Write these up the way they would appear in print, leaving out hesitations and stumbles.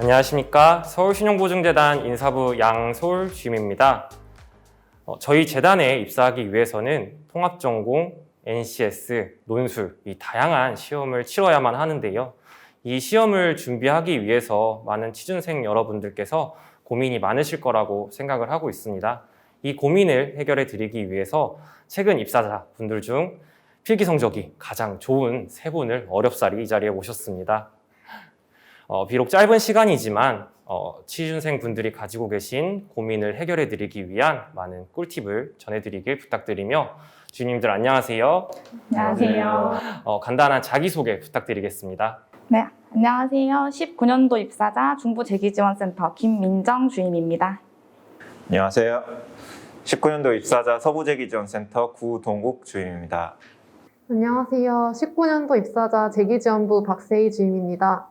안녕하십니까. 서울신용보증재단 인사부 양솔 주임입니다. 저희 재단에 입사하기 위해서는 통합전공, NCS, 논술 이 다양한 시험을 치러야만 하는데요. 이 시험을 준비하기 위해서 많은 취준생 여러분들께서 고민이 많으실 거라고 생각을 하고 있습니다. 이 고민을 해결해 드리기 위해서 최근 입사자 분들 중 필기 성적이 가장 좋은 세 분을 어렵사리 이 자리에 모셨습니다. 비록 짧은 시간이지만 취준생 분들이 가지고 계신 고민을 해결해 드리기 위한 많은 꿀팁을 전해드리길 부탁드리며 주임님들 안녕하세요. 안녕하세요. 간단한 자기소개 부탁드리겠습니다. 네, 안녕하세요. 19년도 입사자 중부재기지원센터 김민정 주임입니다. 안녕하세요. 19년도 입사자 서부재기지원센터 구동국 주임입니다. 안녕하세요. 19년도 입사자 재기지원부 박세희 주임입니다.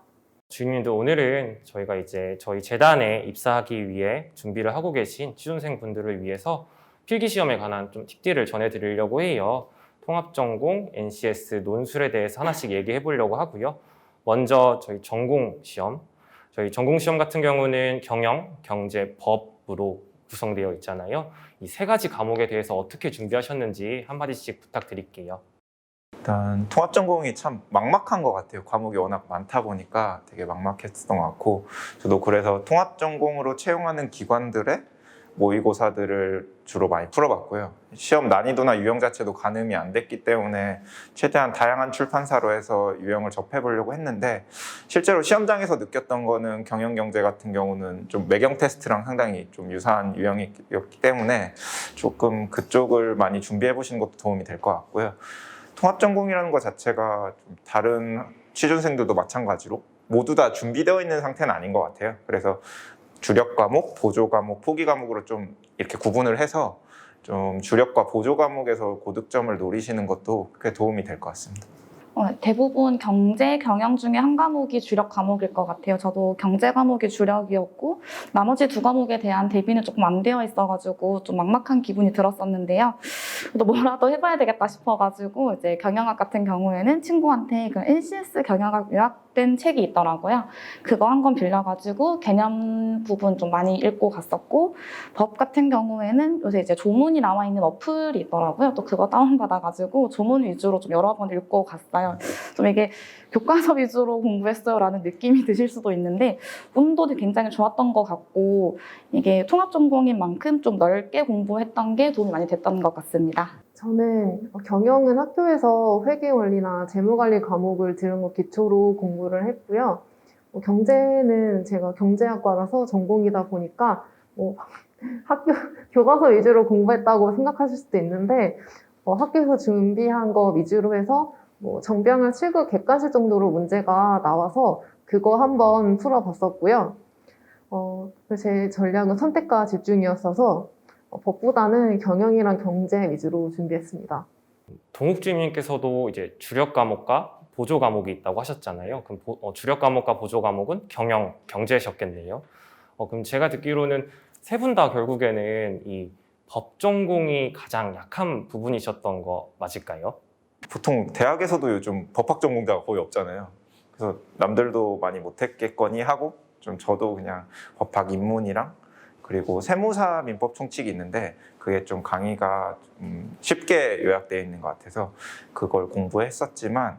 주임님들 오늘은 저희가 이제 저희 재단에 입사하기 위해 준비를 하고 계신 취준생 분들을 위해서 필기시험에 관한 좀 팁들을 전해드리려고 해요. 통합전공, NCS, 논술에 대해서 하나씩 얘기해 보려고 하고요. 먼저 저희 전공시험, 저희 전공시험 같은 경우는 경영, 경제, 법으로 구성되어 있잖아요. 이 세 가지 과목에 대해서 어떻게 준비하셨는지 한마디씩 부탁드릴게요. 일단 통합전공이 참 막막한 것 같아요. 과목이 워낙 많다 보니까 되게 막막했던 것 같고, 저도 그래서 통합전공으로 채용하는 기관들의 모의고사들을 주로 많이 풀어봤고요. 시험 난이도나 유형 자체도 가늠이 안 됐기 때문에 최대한 다양한 출판사로 해서 유형을 접해보려고 했는데, 실제로 시험장에서 느꼈던 거는 경영경제 같은 경우는 좀 매경 테스트랑 상당히 좀 유사한 유형이었기 때문에 조금 그쪽을 많이 준비해 보시는 것도 도움이 될 것 같고요. 통합전공이라는 것 자체가 좀 다른 취준생들도 마찬가지로 모두 다 준비되어 있는 상태는 아닌 것 같아요. 그래서 주력 과목, 보조 과목, 포기 과목으로 좀 이렇게 구분을 해서 좀 주력과 보조 과목에서 고득점을 노리시는 것도 꽤 도움이 될 것 같습니다. 대부분 경제, 경영 중에 한 과목이 주력 과목일 것 같아요. 저도 경제 과목이 주력이었고 나머지 두 과목에 대한 대비는 조금 안 되어 있어가지고 좀 막막한 기분이 들었었는데요. 또 뭐라도 해봐야 되겠다 싶어가지고 이제 경영학 같은 경우에는 친구한테 그 NCS 경영학 요약된 책이 있더라고요. 그거 한 권 빌려가지고 개념 부분 좀 많이 읽고 갔었고, 법 같은 경우에는 요새 이제 조문이 나와 있는 어플이 있더라고요. 또 그거 다운받아가지고 조문 위주로 좀 여러 번 읽고 갔어요. 좀 이게 교과서 위주로 공부했어요라는 느낌이 드실 수도 있는데 운도도 굉장히 좋았던 것 같고, 이게 통합전공인 만큼 좀 넓게 공부했던 게 도움이 많이 됐던 것 같습니다. 저는 경영은 학교에서 회계원리나 재무관리 과목을 들은 거 기초로 공부를 했고요. 경제는 제가 경제학과라서 전공이다 보니까 학교 교과서 위주로 공부했다고 생각하실 수도 있는데, 학교에서 준비한 거 위주로 해서 정병을 7급 객관식 정도로 문제가 나와서 그거 한번 풀어봤었고요. 제 전략은 선택과 집중이었어서 법보다는 경영이랑 경제 위주로 준비했습니다. 동욱 주임님께서도 이제 주력 과목과 보조 과목이 있다고 하셨잖아요. 그럼 주력 과목과 보조 과목은 경영, 경제셨겠네요. 그럼 제가 듣기로는 세 분 다 결국에는 이 법 전공이 가장 약한 부분이셨던 거 맞을까요? 보통 대학에서도 요즘 법학 전공자가 거의 없잖아요. 그래서 남들도 많이 못했겠거니 하고 좀 저도 그냥 법학 입문이랑 그리고 세무사 민법 총칙이 있는데 그게 좀 강의가 좀 쉽게 요약되어 있는 것 같아서 그걸 공부했었지만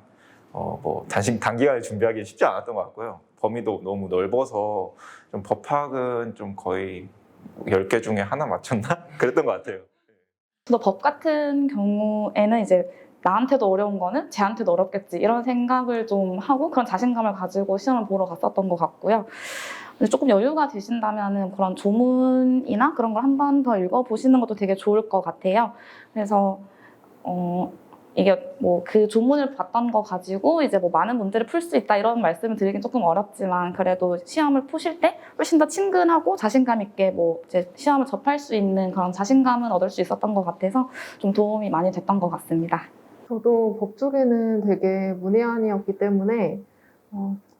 단기간에 준비하기 쉽지 않았던 것 같고요. 범위도 너무 넓어서 좀 법학은 좀 거의 10개 중에 하나 맞췄나? 그랬던 것 같아요. 또 법 같은 경우에는 이제 나한테도 어려운 거는 쟤한테도 어렵겠지 이런 생각을 좀 하고 그런 자신감을 가지고 시험을 보러 갔었던 것 같고요. 근데 조금 여유가 되신다면 그런 조문이나 그런 걸 한 번 더 읽어보시는 것도 되게 좋을 것 같아요. 그래서 이게 그 조문을 봤던 거 가지고 이제 많은 문제를 풀 수 있다 이런 말씀을 드리긴 조금 어렵지만, 그래도 시험을 푸실 때 훨씬 더 친근하고 자신감 있게 이제 시험을 접할 수 있는 그런 자신감은 얻을 수 있었던 것 같아서 좀 도움이 많이 됐던 것 같습니다. 저도 법 쪽에는 되게 문외한이었기 때문에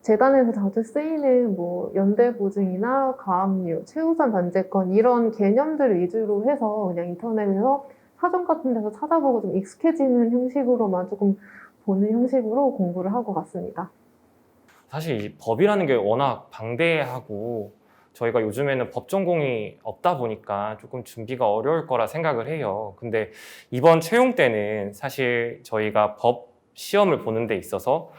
재단에서 자주 쓰이는 연대보증이나 가압류, 최우선 단죄권 이런 개념들 위주로 해서 그냥 인터넷에서 사전 같은 데서 찾아보고 좀 익숙해지는 형식으로만 조금 보는 형식으로 공부를 하고 갔습니다. 사실 이 법이라는 게 워낙 방대하고 저희가 요즘에는 법 전공이 없다 보니까 조금 준비가 어려울 거라 생각을 해요. 근데 이번 채용 때는 사실 저희가 법 시험을 보는 데 있어서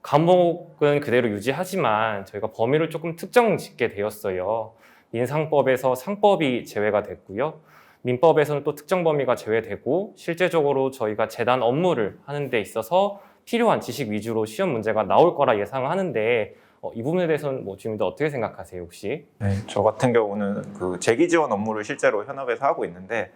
과목은 그대로 유지하지만 저희가 범위를 조금 특정 짓게 되었어요. 인상법에서 상법이 제외가 됐고요. 민법에서는 또 특정 범위가 제외되고 실제적으로 저희가 재단 업무를 하는 데 있어서 필요한 지식 위주로 시험 문제가 나올 거라 예상을 하는데 이 부분에 대해서는 뭐 주임님도 어떻게 생각하세요 혹시? 네, 저 같은 경우는 그 재기 지원 업무를 실제로 현업에서 하고 있는데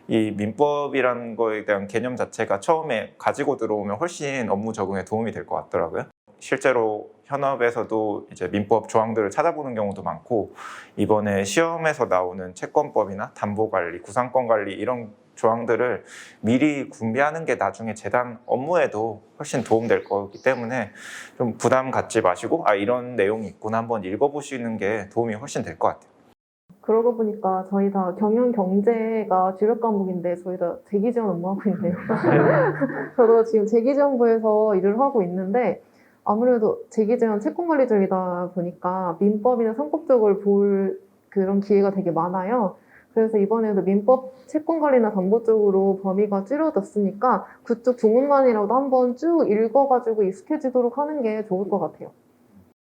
이 민법이라는 거에 대한 개념 자체가 처음에 가지고 들어오면 훨씬 업무 적응에 도움이 될 것 같더라고요. 실제로 현업에서도 이제 민법 조항들을 찾아보는 경우도 많고 이번에 시험에서 나오는 채권법이나 담보관리, 구상권관리 이런 조항들을 미리 준비하는 게 나중에 재단 업무에도 훨씬 도움될 거기 때문에 좀 부담 갖지 마시고 이런 내용이 있구나 한번 읽어보시는 게 도움이 훨씬 될 것 같아요. 그러고 보니까 저희 다 경영 경제가 주력 과목인데 저희 다 재기 지원 업무하고 있네요. 저도 지금 재기 지원부에서 일을 하고 있는데 아무래도 재기 지원 채권 관리 중이다 보니까 민법이나 상법 쪽을 볼 그런 기회가 되게 많아요. 그래서 이번에도 민법 채권 관리나 담보 쪽으로 범위가 줄어들었으니까 그쪽 부분만이라도 한번 쭉 읽어가지고 익숙해지도록 하는 게 좋을 것 같아요.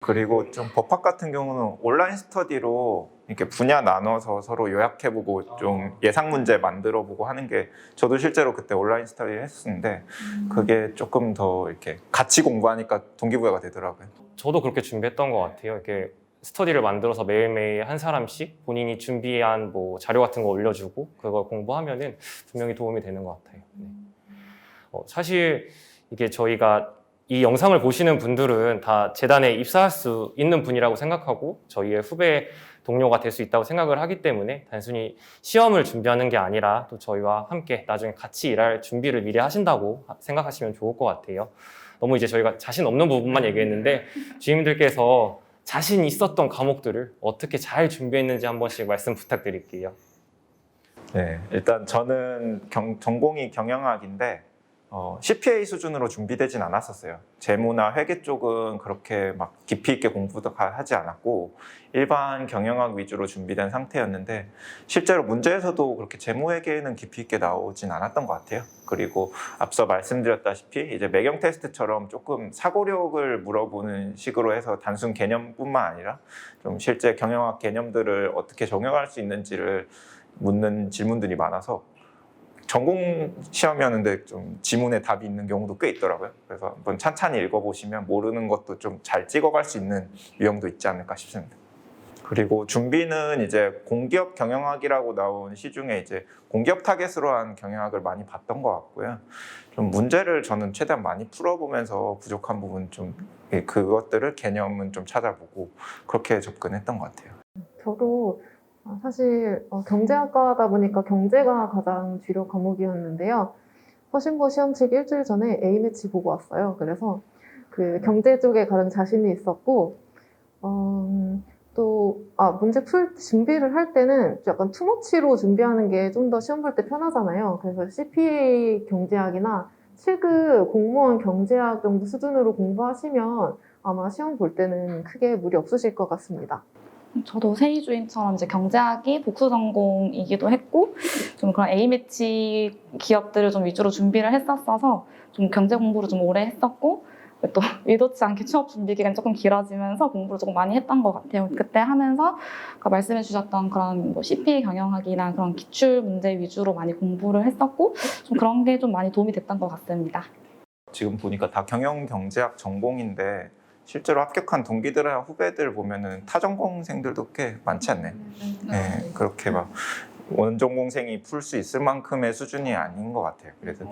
그리고 좀 법학 같은 경우는 온라인 스터디로 이렇게 분야 나눠서 서로 요약해보고 좀 예상 문제 만들어보고 하는 게 저도 실제로 그때 온라인 스터디 했었는데 그게 조금 더 이렇게 같이 공부하니까 동기부여가 되더라고요. 저도 그렇게 준비했던 것 같아요. 이렇게 스터디를 만들어서 매일매일 한 사람씩 본인이 준비한 뭐 자료 같은 거 올려주고 그걸 공부하면은 분명히 도움이 되는 것 같아요. 네. 사실 이게 저희가 이 영상을 보시는 분들은 다 재단에 입사할 수 있는 분이라고 생각하고 저희의 후배 동료가 될 수 있다고 생각을 하기 때문에 단순히 시험을 준비하는 게 아니라 또 저희와 함께 나중에 같이 일할 준비를 미리 하신다고 생각하시면 좋을 것 같아요. 너무 이제 저희가 자신 없는 부분만 얘기했는데 주임들께서 자신 있었던 과목들을 어떻게 잘 준비했는지 한 번씩 말씀 부탁드릴게요. 네, 일단 저는 전공이 경영학인데 CPA 수준으로 준비되진 않았었어요. 재무나 회계 쪽은 그렇게 막 깊이 있게 공부도 하지 않았고 일반 경영학 위주로 준비된 상태였는데 실제로 문제에서도 그렇게 재무회계는 깊이 있게 나오진 않았던 것 같아요. 그리고 앞서 말씀드렸다시피 이제 매경 테스트처럼 조금 사고력을 물어보는 식으로 해서 단순 개념뿐만 아니라 좀 실제 경영학 개념들을 어떻게 적용할 수 있는지를 묻는 질문들이 많아서 전공 시험이었는데 좀 지문에 답이 있는 경우도 꽤 있더라고요. 그래서 한번 찬찬히 읽어보시면 모르는 것도 좀 잘 찍어갈 수 있는 유형도 있지 않을까 싶습니다. 그리고 준비는 이제 공기업 경영학이라고 나온 시중에 이제 공기업 타겟으로 한 경영학을 많이 봤던 것 같고요. 좀 문제를 저는 최대한 많이 풀어보면서 부족한 부분 좀 그것들을 개념은 좀 찾아보고 그렇게 접근했던 것 같아요. 저도 사실 경제학과다 보니까 경제가 가장 주력 과목이었는데요. 허신고 시험치기 일주일 전에 A매치 보고 왔어요. 그래서 그 경제 쪽에 가장 자신이 있었고 문제 풀 준비를 할 때는 약간 투머치로 준비하는 게 좀 더 시험 볼 때 편하잖아요. 그래서 CPA 경제학이나 7급 공무원 경제학 정도 수준으로 공부하시면 아마 시험 볼 때는 크게 무리 없으실 것 같습니다. 저도 세희 주임처럼 이제 경제학이 복수 전공이기도 했고 좀 그런 A매치 기업들을 좀 위주로 준비를 했었어서 좀 경제 공부를 좀 오래 했었고 또 의도치 않게 취업 준비 기간이 조금 길어지면서 공부를 조금 많이 했던 것 같아요. 그때 하면서 아까 말씀해 주셨던 그런 뭐 CPA 경영학이나 그런 기출 문제 위주로 많이 공부를 했었고 좀 그런 게 좀 많이 도움이 됐던 것 같습니다. 지금 보니까 다 경영 경제학 전공인데 실제로 합격한 동기들이나 후배들 보면은 타전공생들도 꽤 많지 않나요? 네, 그렇게 막 원전공생이 풀 수 있을 만큼의 수준이 아닌 것 같아요. 그래서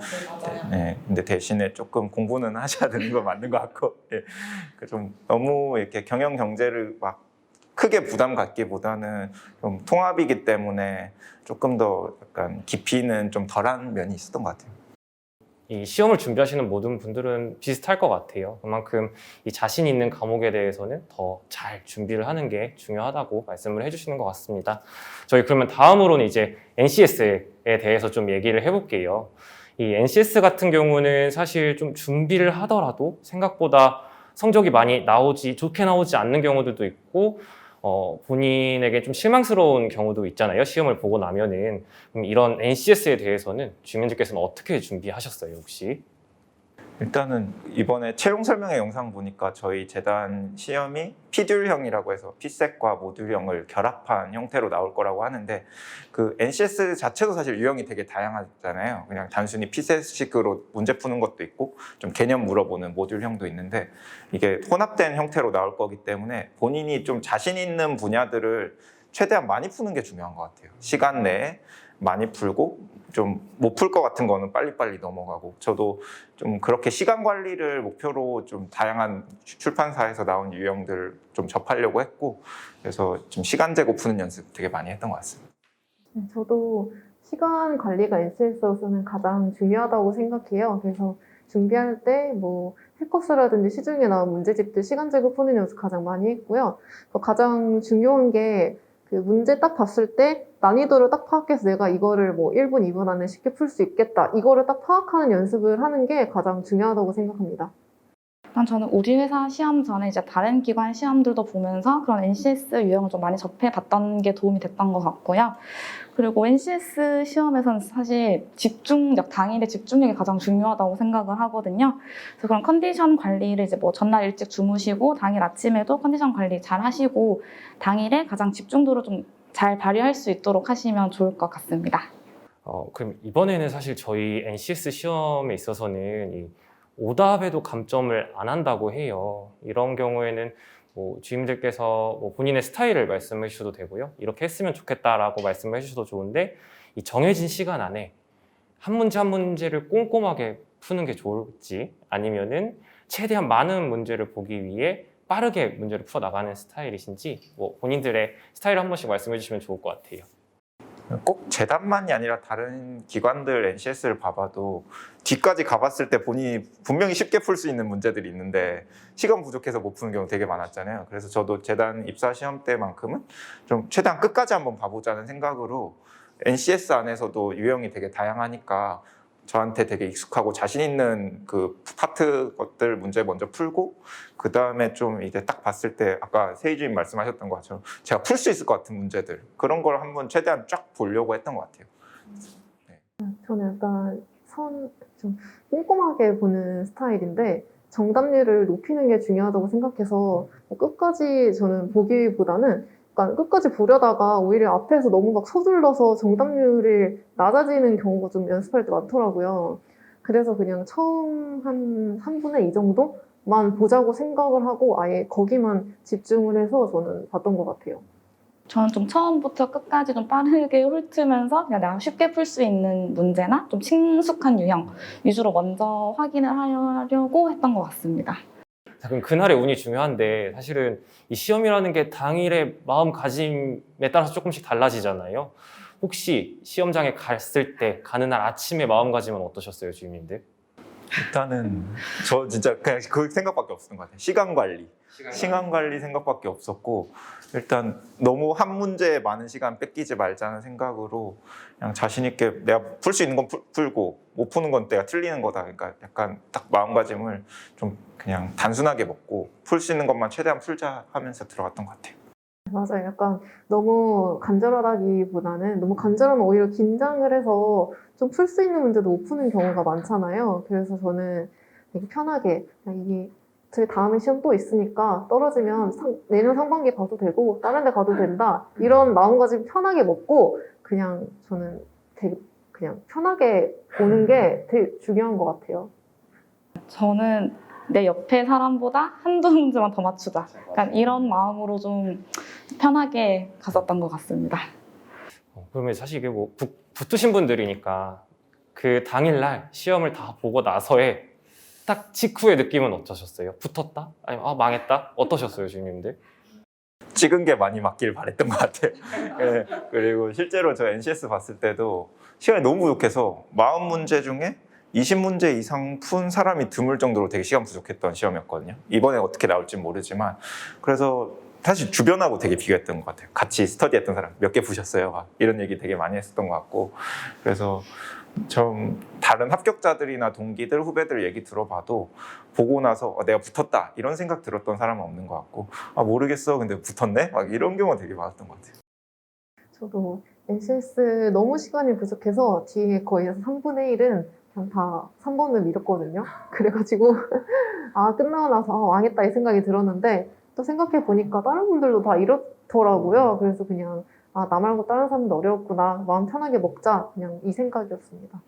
네, 근데 대신에 조금 공부는 하셔야 되는 건 맞는 것 같고 좀 너무 이렇게 경영 경제를 막 크게 부담 갖기보다는 좀 통합이기 때문에 조금 더 약간 깊이는 좀 덜한 면이 있었던 것 같아요. 이 시험을 준비하시는 모든 분들은 비슷할 것 같아요. 그만큼 이 자신 있는 과목에 대해서는 더 잘 준비를 하는 게 중요하다고 말씀을 해주시는 것 같습니다. 저희 그러면 다음으로는 이제 NCS에 대해서 좀 얘기를 해볼게요. 이 NCS 같은 경우는 사실 좀 준비를 하더라도 생각보다 성적이 많이 좋게 나오지 않는 경우들도 있고 본인에게 좀 실망스러운 경우도 있잖아요. 시험을 보고 나면은. 그럼 이런 NCS에 대해서는 주민들께서는 어떻게 준비하셨어요, 혹시? 일단은 이번에 채용 설명회 영상 보니까 저희 재단 시험이 피듈형이라고 해서 피셋과 모듈형을 결합한 형태로 나올 거라고 하는데, 그 NCS 자체도 사실 유형이 되게 다양하잖아요. 그냥 단순히 피셋식으로 문제 푸는 것도 있고 좀 개념 물어보는 모듈형도 있는데, 이게 혼합된 형태로 나올 거기 때문에 본인이 좀 자신 있는 분야들을 최대한 많이 푸는 게 중요한 것 같아요. 시간 내에 많이 풀고 좀 못 풀 것 같은 거는 빨리빨리 넘어가고, 저도 좀 그렇게 시간 관리를 목표로 좀 다양한 출판사에서 나온 유형들 좀 접하려고 했고, 그래서 좀 시간 재고 푸는 연습 되게 많이 했던 것 같습니다. 저도 시간 관리가 NCS로서는 가장 중요하다고 생각해요. 그래서 준비할 때 뭐 해커스라든지 시중에 나온 문제집들 시간 재고 푸는 연습 가장 많이 했고요. 가장 중요한 게 그 문제 딱 봤을 때 난이도를 딱 파악해서 내가 이거를 뭐 1분, 2분 안에 쉽게 풀 수 있겠다. 이거를 딱 파악하는 연습을 하는 게 가장 중요하다고 생각합니다. 일단 저는 우리 회사 시험 전에 이제 다른 기관 시험들도 보면서 그런 NCS 유형을 좀 많이 접해봤던 게 도움이 됐던 것 같고요. 그리고 NCS 시험에서는 사실 집중력, 당일의 집중력이 가장 중요하다고 생각을 하거든요. 그래서 그런 컨디션 관리를 이제 뭐 전날 일찍 주무시고 당일 아침에도 컨디션 관리 잘 하시고 당일에 가장 집중도를 좀 잘 발휘할 수 있도록 하시면 좋을 것 같습니다. 그럼 이번에는 사실 저희 NCS 시험에 있어서는 이 오답에도 감점을 안 한다고 해요. 이런 경우에는 뭐 주임들께서 뭐 본인의 스타일을 말씀해 주셔도 되고요. 이렇게 했으면 좋겠다라고 말씀해 주셔도 좋은데, 이 정해진 시간 안에 한 문제 한 문제를 꼼꼼하게 푸는 게 좋을지, 아니면은 최대한 많은 문제를 보기 위해 빠르게 문제를 풀어 나가는 스타일이신지, 뭐 본인들의 스타일을 한 번씩 말씀해 주시면 좋을 것 같아요. 꼭 재단만이 아니라 다른 기관들 NCS를 봐봐도 뒤까지 가봤을 때 본인이 분명히 쉽게 풀 수 있는 문제들이 있는데 시간 부족해서 못 푸는 경우 되게 많았잖아요. 그래서 저도 재단 입사 시험 때만큼은 좀 최대한 끝까지 한번 봐보자는 생각으로, NCS 안에서도 유형이 되게 다양하니까 저한테 되게 익숙하고 자신 있는 그 파트 것들 문제 먼저 풀고, 그 다음에 좀 이제 딱 봤을 때 아까 세희 주임 말씀하셨던 것처럼 제가 풀 수 있을 것 같은 문제들, 그런 걸 한번 최대한 쫙 보려고 했던 것 같아요. 저는 약간 좀 꼼꼼하게 보는 스타일인데 정답률을 높이는 게 중요하다고 생각해서 끝까지 저는 보기보다는 약간 끝까지 보려다가 오히려 앞에서 너무 막 서둘러서 정답률이 낮아지는 경우가 좀 연습할 때 많더라고요. 그래서 그냥 처음 한 3분의 2 정도만 보자고 생각을 하고 아예 거기만 집중을 해서 저는 봤던 것 같아요. 저는 좀 처음부터 끝까지 좀 빠르게 훑으면서 그냥 내가 쉽게 풀 수 있는 문제나 좀 친숙한 유형 위주로 먼저 확인을 하려고 했던 것 같습니다. 자, 그럼 그날의 운이 중요한데, 사실은 이 시험이라는 게 당일의 마음가짐에 따라서 조금씩 달라지잖아요. 혹시 시험장에 갔을 때 가는 날 아침에 마음가짐은 어떠셨어요, 주임님들? 일단은 저 진짜 그냥 그 생각밖에 없었던 것 같아요. 시간 관리 생각밖에 없었고, 일단 너무 한 문제에 많은 시간 뺏기지 말자는 생각으로 그냥 자신 있게 내가 풀 수 있는 건 풀고 못 푸는 건 내가 틀리는 거다. 그러니까 약간 딱 마음가짐을 좀 그냥 단순하게 먹고 풀 수 있는 것만 최대한 풀자 하면서 들어갔던 것 같아요. 맞아요. 약간 너무 간절하다기보다는 너무 간절하면 오히려 긴장을 해서 좀 풀 수 있는 문제도 못 푸는 경우가 많잖아요. 그래서 저는 되게 편하게 그냥 이게 제 다음에 시험 또 있으니까 떨어지면 내년 상반기에 가도 되고 다른 데 가도 된다. 이런 마음가짐 편하게 먹고 그냥 저는 되게 그냥 편하게 보는 게 되게 중요한 것 같아요. 저는 내 옆에 사람보다 한두 문제만 더 맞추자. 약간 이런 마음으로 좀 편하게 갔었던 것 같습니다. 그러면 사실 이게 뭐 붙으신 분들이니까 그 당일날 시험을 다 보고 나서의 딱 직후의 느낌은 어떠셨어요? 붙었다? 아니면 망했다? 어떠셨어요, 주임님들? 찍은 게 많이 맞길 바랬던 것 같아요. 네, 그리고 실제로 저 NCS 봤을 때도 시간이 너무 부족해서 40문제 중에 20문제 이상 푼 사람이 드물 정도로 되게 시간 부족했던 시험이었거든요. 이번에 어떻게 나올지 모르지만, 그래서 사실 주변하고 되게 비교했던 것 같아요. 같이 스터디했던 사람 몇 개 푸셨어요? 이런 얘기 되게 많이 했었던 것 같고, 그래서 좀 다른 합격자들이나 동기들, 후배들 얘기 들어봐도 보고 나서 내가 붙었다 이런 생각 들었던 사람은 없는 것 같고 모르겠어 근데 붙었네? 막 이런 경우가 되게 많았던 것 같아요. 저도 NCS 너무 시간이 부족해서 뒤에 거의 3분의 1은 그냥 다 3번을 밀었거든요. 그래가지고 끝나고 나서 망했다 이 생각이 들었는데 또 생각해 보니까 다른 분들도 다 이렇더라고요. 그래서 그냥 나 말고 다른 사람도 어려웠구나. 마음 편하게 먹자. 그냥 이 생각이었습니다.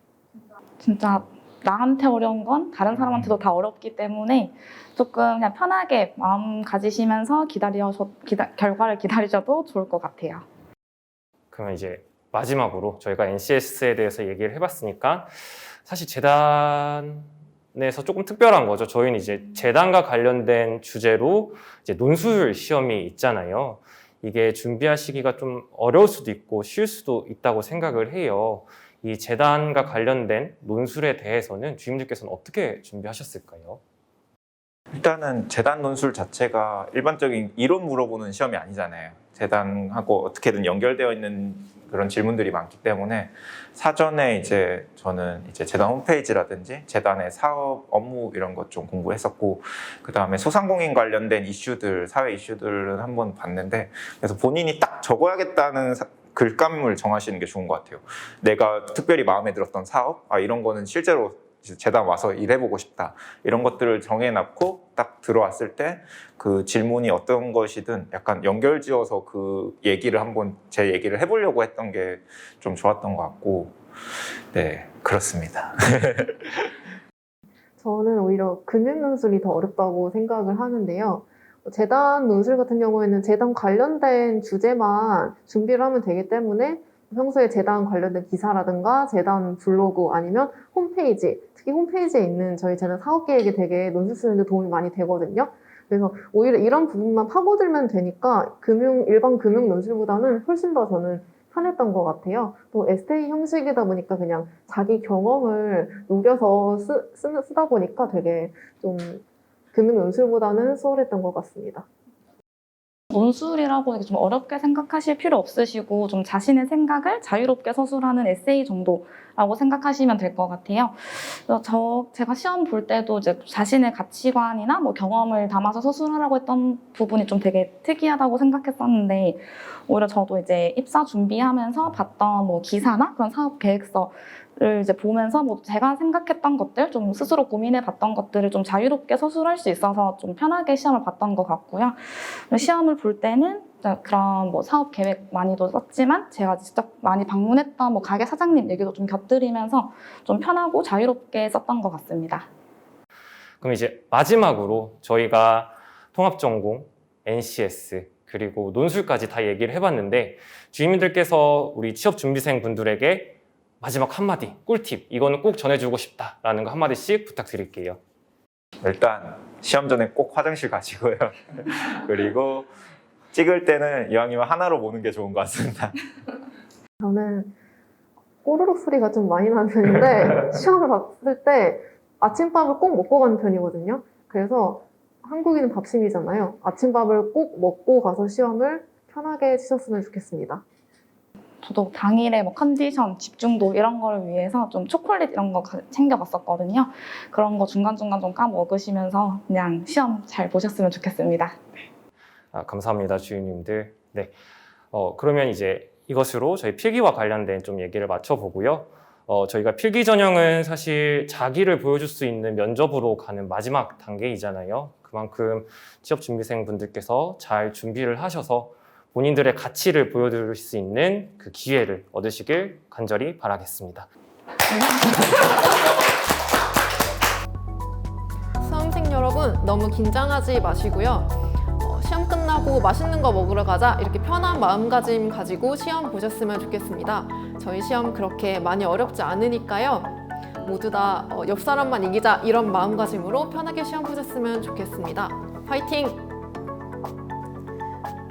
진짜 나한테 어려운 건 다른 사람한테도 다 어렵기 때문에 조금 그냥 편하게 마음 가지시면서 결과를 기다리셔도 좋을 것 같아요. 그러면 이제 마지막으로 저희가 NCS에 대해서 얘기를 해봤으니까 사실 재단에서 조금 특별한 거죠. 저희는 이제 재단과 관련된 주제로 이제 논술 시험이 있잖아요. 이게 준비하시기가 좀 어려울 수도 있고 쉬울 수도 있다고 생각을 해요. 이 재단과 관련된 논술에 대해서는 주임님께서는 어떻게 준비하셨을까요? 일단은 재단 논술 자체가 일반적인 이론 물어보는 시험이 아니잖아요. 재단하고 어떻게든 연결되어 있는 그런 질문들이 많기 때문에 사전에 이제 저는 이제 재단 홈페이지라든지 재단의 사업 업무 이런 것 좀 공부했었고 그 다음에 소상공인 관련된 이슈들, 사회 이슈들은 한번 봤는데 그래서 본인이 딱 적어야겠다는 글감을 정하시는 게 좋은 것 같아요. 내가 특별히 마음에 들었던 사업, 이런 거는 실제로 재단 와서 일해보고 싶다. 이런 것들을 정해놨고 딱 들어왔을 때 그 질문이 어떤 것이든 약간 연결지어서 그 얘기를 한번 제 얘기를 해보려고 했던 게 좀 좋았던 것 같고 네, 그렇습니다. 저는 오히려 금융 논술이 더 어렵다고 생각을 하는데요. 재단 논술 같은 경우에는 재단 관련된 주제만 준비를 하면 되기 때문에 평소에 재단 관련된 기사라든가 재단 블로그 아니면 홈페이지, 특히 홈페이지에 있는 저희 재단 사업계획에 되게 논술 쓰는 데 도움이 많이 되거든요. 그래서 오히려 이런 부분만 파고들면 되니까 일반 금융 논술보다는 훨씬 더 저는 편했던 것 같아요. 또 에세이 형식이다 보니까 그냥 자기 경험을 녹여서 쓰다 보니까 되게 좀 금융 논술보다는 수월했던 것 같습니다. 논술이라고 좀 어렵게 생각하실 필요 없으시고 좀 자신의 생각을 자유롭게 서술하는 에세이 정도라고 생각하시면 될 것 같아요. 그래서 제가 시험 볼 때도 이제 자신의 가치관이나 뭐 경험을 담아서 서술하라고 했던 부분이 좀 되게 특이하다고 생각했었는데 오히려 저도 이제 입사 준비하면서 봤던 뭐 기사나 그런 사업 계획서를 이제 보면서 뭐 제가 생각했던 것들, 좀 스스로 고민해봤던 것들을 좀 자유롭게 서술할 수 있어서 좀 편하게 시험을 봤던 것 같고요. 시험을 볼 때는 그런 뭐 사업 계획 많이도 썼지만 제가 직접 많이 방문했던 뭐 가게 사장님 얘기도 좀 곁들이면서 좀 편하고 자유롭게 썼던 것 같습니다. 그럼 이제 마지막으로 저희가 통합전공, NCS, 그리고 논술까지 다 얘기를 해봤는데 주임님들께서 우리 취업준비생 분들에게 마지막 한마디, 꿀팁, 이거는 꼭 전해주고 싶다라는 거 한마디씩 부탁드릴게요. 일단 시험 전에 꼭 화장실 가시고요. 그리고 찍을 때는 이왕이면 하나로 보는 게 좋은 것 같습니다. 저는 꼬르륵 소리가 좀 많이 나는 편인데 시험을 봤을 때 아침밥을 꼭 먹고 가는 편이거든요. 그래서 한국인은 밥심이잖아요. 아침밥을 꼭 먹고 가서 시험을 편하게 치셨으면 좋겠습니다. 저도 당일에 뭐 컨디션, 집중도 이런 거를 위해서 좀 초콜릿 이런 거 챙겨갔었거든요. 그런 거 중간중간 좀 까먹으시면서 그냥 시험 잘 보셨으면 좋겠습니다. 감사합니다, 주임님들. 네, 그러면 이제 이것으로 저희 필기와 관련된 좀 얘기를 마쳐보고요. 저희가 필기 전형은 사실 자기를 보여줄 수 있는 면접으로 가는 마지막 단계이잖아요. 그만큼 취업준비생 분들께서 잘 준비를 하셔서 본인들의 가치를 보여드릴 수 있는 그 기회를 얻으시길 간절히 바라겠습니다. 수험생 여러분, 너무 긴장하지 마시고요. 시험 끝나고 맛있는 거 먹으러 가자, 이렇게 편한 마음가짐 가지고 시험 보셨으면 좋겠습니다. 저희 시험 그렇게 많이 어렵지 않으니까요. 모두 다 옆 사람만 이기자, 이런 마음가짐으로 편하게 시험 보셨으면 좋겠습니다. 화이팅!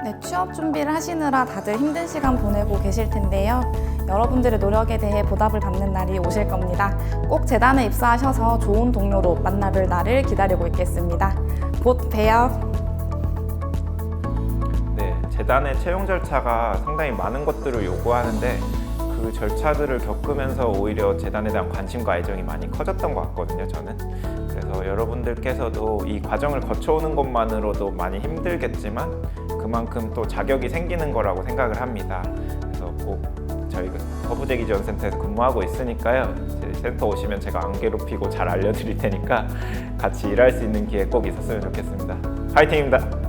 네, 취업 준비를 하시느라 다들 힘든 시간 보내고 계실 텐데요. 여러분들의 노력에 대해 보답을 받는 날이 오실 겁니다. 꼭 재단에 입사하셔서 좋은 동료로 만나뵐 날을 기다리고 있겠습니다. 곧 봬요. 네, 재단의 채용 절차가 상당히 많은 것들을 요구하는데 그 절차들을 겪으면서 오히려 재단에 대한 관심과 애정이 많이 커졌던 것 같거든요, 저는. 그래서 여러분들께서도 이 과정을 거쳐오는 것만으로도 많이 힘들겠지만 그만큼 또 자격이 생기는 거라고 생각을 합니다. 그래서 꼭 저희 허브제기 지원센터에서 근무하고 있으니까요. 제 센터 오시면 제가 안 괴롭히고 잘 알려드릴 테니까 같이 일할 수 있는 기회 꼭 있었으면 좋겠습니다. 파이팅입니다.